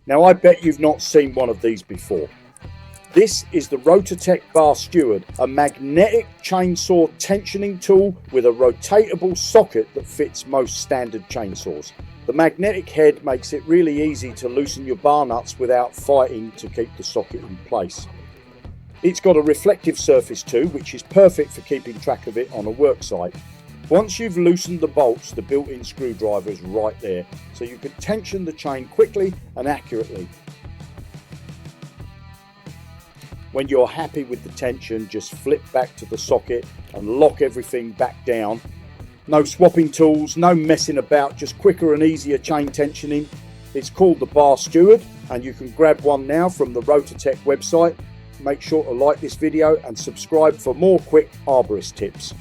Now I bet you've not seen one of these before. This is the Rotatech BarSteward, a magnetic chainsaw tensioning tool with a rotatable socket that fits most standard chainsaws. The magnetic head makes it really easy to loosen your bar nuts without fighting to keep the socket in place. It's got a reflective surface too, which is perfect for keeping track of it on a work site. Once you've loosened the bolts, the built-in screwdriver is right there, so you can tension the chain quickly and accurately. When you're happy with the tension, just flip back to the socket and lock everything back down. No swapping tools, no messing about, just quicker and easier chain tensioning. It's called the BarSteward, and you can grab one now from the Rotatech website. Make sure to like this video and subscribe for more quick arborist tips.